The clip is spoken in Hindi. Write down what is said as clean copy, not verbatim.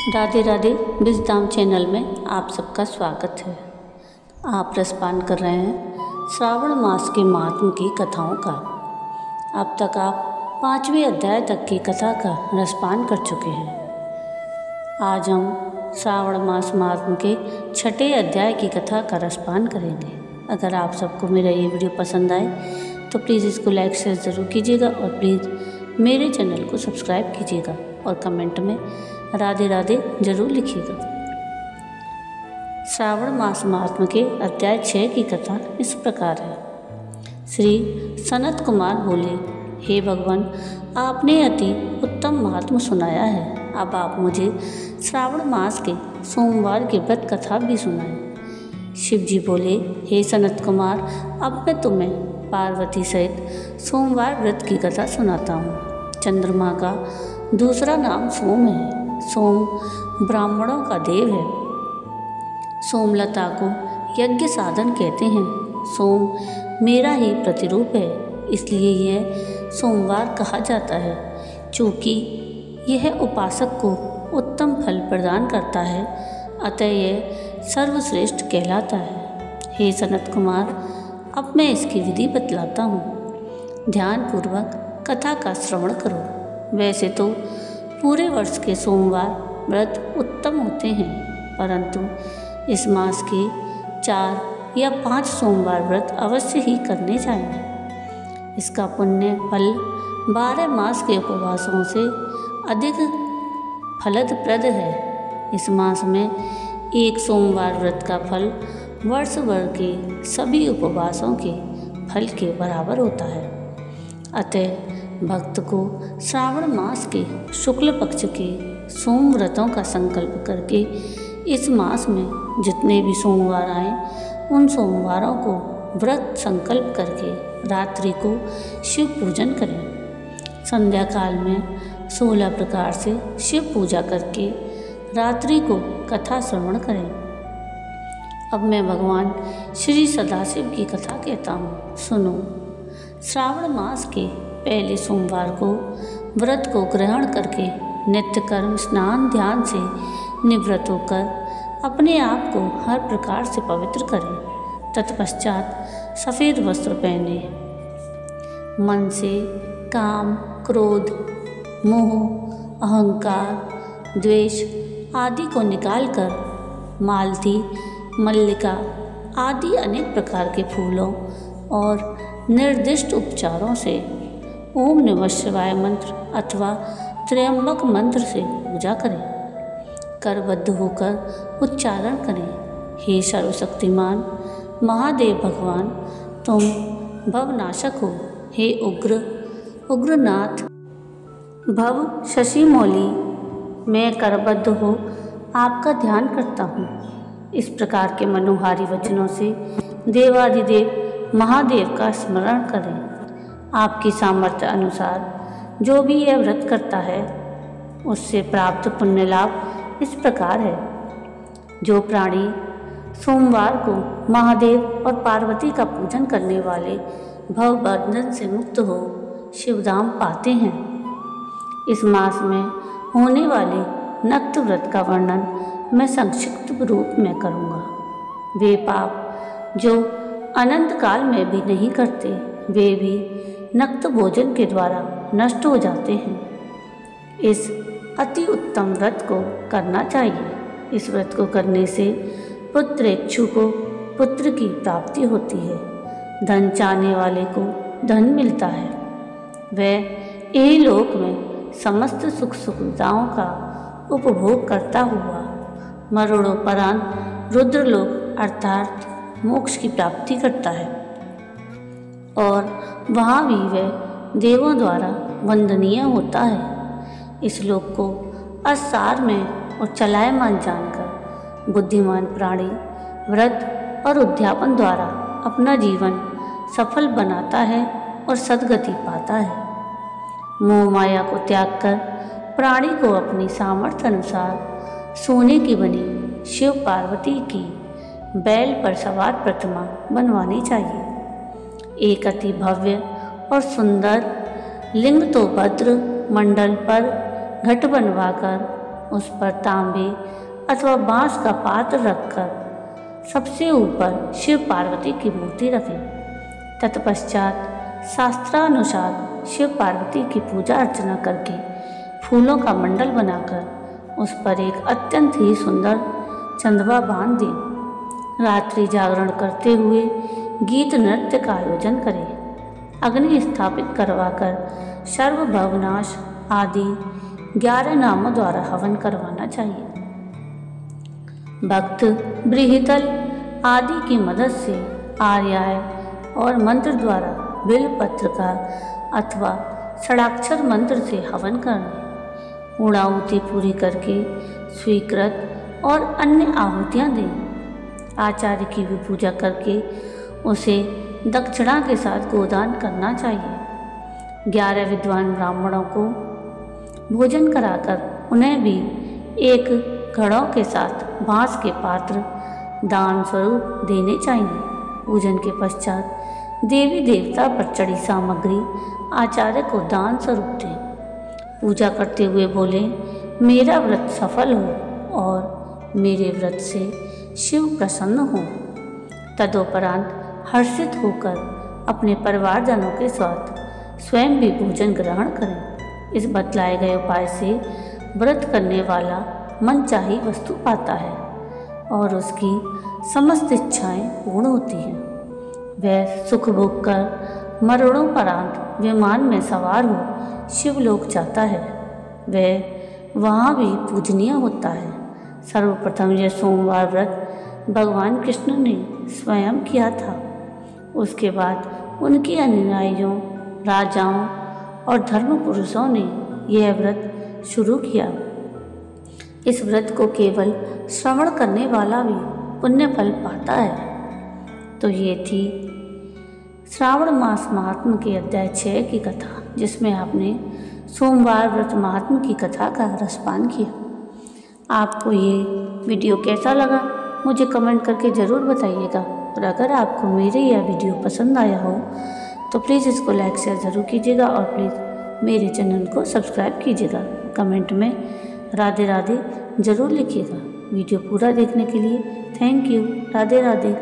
राधे राधे विजदाम चैनल में आप सबका स्वागत है। आप रसपान कर रहे हैं श्रावण मास के महात्म की कथाओं का। अब तक आप 5वें अध्याय तक की कथा का रसपान कर चुके हैं। आज हम श्रावण मास महात्म के 6ठे अध्याय की कथा का रसपान करेंगे। अगर आप सबको मेरा ये वीडियो पसंद आए तो प्लीज़ इसको लाइक शेयर ज़रूर कीजिएगा और प्लीज़ मेरे चैनल को सब्सक्राइब कीजिएगा और कमेंट में राधे राधे जरूर लिखिएगा। श्रावण मास महात्म के अध्याय 6 की कथा इस प्रकार है। श्री सनत कुमार बोले, हे भगवान, आपने अति उत्तम महात्म सुनाया है। अब आप मुझे श्रावण मास के सोमवार की व्रत कथा भी सुनाएं। शिव जी बोले, हे सनत कुमार, अब मैं तुम्हें पार्वती सहित सोमवार व्रत की कथा सुनाता हूँ। चंद्रमा का दूसरा नाम सोम है। सोम ब्राह्मणों का देव है। सोमलता को यज्ञ साधन कहते हैं। सोम मेरा ही प्रतिरूप है, इसलिए यह सोमवार कहा जाता है। चूँकि यह उपासक को उत्तम फल प्रदान करता है, अतः यह सर्वश्रेष्ठ कहलाता है। हे सनत कुमार, अब मैं इसकी विधि बतलाता हूँ। ध्यानपूर्वक कथा का श्रवण करो। वैसे तो पूरे वर्ष के सोमवार व्रत उत्तम होते हैं, परंतु इस मास के 4 या 5 सोमवार व्रत अवश्य ही करने चाहिए। इसका पुण्य फल 12 मास के उपवासों से अधिक फलदप्रद है। इस मास में एक सोमवार व्रत का फल वर्ष भर के सभी उपवासों के फल के बराबर होता है। अतः भक्त को श्रावण मास के शुक्ल पक्ष के सोम व्रतों का संकल्प करके इस मास में जितने भी सोमवार आए उन सोमवारों को व्रत संकल्प करके रात्रि को शिव पूजन करें। संध्या काल में 16 प्रकार से शिव पूजा करके रात्रि को कथा श्रवण करें। अब मैं भगवान श्री सदाशिव की कथा कहता हूँ, सुनो। श्रावण मास के पहले सोमवार को व्रत को ग्रहण करके नित्य कर्म स्नान ध्यान से निवृत्त होकर अपने आप को हर प्रकार से पवित्र करें। तत्पश्चात सफ़ेद वस्त्र पहने, मन से काम, क्रोध, मोह, अहंकार, द्वेष आदि को निकालकर मालती, मल्लिका आदि अनेक प्रकार के फूलों और निर्दिष्ट उपचारों से ओम नमः शिवाय मंत्र अथवा त्र्यंबक मंत्र से पूजा करें। करबद्ध होकर उच्चारण करें, हे सर्वशक्तिमान महादेव भगवान, तुम भवनाशक हो। हे उग्रनाथ भव शशि मौली, मैं करबद्ध हो आपका ध्यान करता हूँ। इस प्रकार के मनोहारी वचनों से देवाधिदेव महादेव का स्मरण करें। आपकी सामर्थ्य अनुसार जो भी यह व्रत करता है उससे प्राप्त पुण्य लाभ इस प्रकार है। जो प्राणी सोमवार को महादेव और पार्वती का पूजन करने वाले भवबंधन से मुक्त हो शिवधाम पाते हैं। इस मास में होने वाले नक्त व्रत का वर्णन मैं संक्षिप्त रूप में करूँगा। वे पाप जो अनंत काल में भी नहीं करते, वे भी नक्त भोजन के द्वारा नष्ट हो जाते हैं। इस अति उत्तम व्रत को करना चाहिए। इस व्रत को करने से पुत्र इच्छु को पुत्र की प्राप्ति होती है। धन चाहने वाले को धन मिलता है। वह इहलोक में समस्त सुख सुविधाओं का उपभोग करता हुआ मरणोपरांत रुद्रलोक अर्थात मोक्ष की प्राप्ति करता है और वहाँ भी वह देवों द्वारा वंदनीय होता है। इस लोक को असार में और चलायमान जानकर बुद्धिमान प्राणी व्रत और उद्यापन द्वारा अपना जीवन सफल बनाता है और सद्गति पाता है। मोह माया को त्याग कर प्राणी को अपनी सामर्थ्य अनुसार सोने की बनी शिव पार्वती की बैल पर सवार प्रतिमा बनवानी चाहिए। एक अति भव्य और सुंदर लिंग तो भद्र मंडल पर घट बनवाकर उस पर तांबे अथवा बांस का पात्र रखकर सबसे ऊपर शिव पार्वती की मूर्ति रखें। तत्पश्चात शास्त्रानुसार शिव पार्वती की पूजा अर्चना करके फूलों का मंडल बनाकर उस पर एक अत्यंत ही सुंदर चंदवा बांध दें। रात्रि जागरण करते हुए गीत नृत्य का आयोजन करें। अग्नि स्थापित करवाकर सर्वभवनाश आदि 11 नामों द्वारा हवन करवाना चाहिए। भक्त बृहतल आदि की मदद से आर्याय और मंत्र द्वारा बिल्वपत्र का अथवा षडाक्षर मंत्र से हवन करने, पूर्णाहुति पूरी करके स्वीकृत और अन्य आहुतियाँ दें। आचार्य की भी पूजा करके उसे दक्षिणा के साथ गोदान करना चाहिए। 11 विद्वान ब्राह्मणों को भोजन कराकर उन्हें भी एक घड़ों के साथ बांस के पात्र दान स्वरूप देने चाहिए। पूजन के पश्चात देवी देवता पर चढ़ी सामग्री आचार्य को दान स्वरूप दें। पूजा करते हुए बोले, मेरा व्रत सफल हो और मेरे व्रत से शिव प्रसन्न हो। तदोपरांत हर्षित होकर अपने परिवारजनों के साथ स्वयं भी भोजन ग्रहण करें। इस बतलाए गए उपाय से व्रत करने वाला मनचाही वस्तु पाता है और उसकी समस्त इच्छाएं पूर्ण होती हैं। वह सुख भोग कर मरणोपरांत विमान में सवार हो शिवलोक जाता है। वह वहाँ भी पूजनीय होता है। सर्वप्रथम यह सोमवार व्रत भगवान कृष्ण ने स्वयं किया था। उसके बाद उनके अनुयायियों, राजाओं और धर्म पुरुषों ने यह व्रत शुरू किया। इस व्रत को केवल श्रवण करने वाला भी पुण्य फल पाता है। तो ये थी श्रावण मास महात्म के अध्याय 6 की कथा, जिसमें आपने सोमवार व्रत महात्म की कथा का रसपान किया। आपको ये वीडियो कैसा लगा मुझे कमेंट करके ज़रूर बताइएगा। और अगर आपको मेरे यह वीडियो पसंद आया हो तो प्लीज़ इसको लाइक शेयर ज़रूर कीजिएगा और प्लीज़ मेरे चैनल को सब्सक्राइब कीजिएगा। कमेंट में राधे राधे ज़रूर लिखिएगा। वीडियो पूरा देखने के लिए थैंक यू। राधे राधे।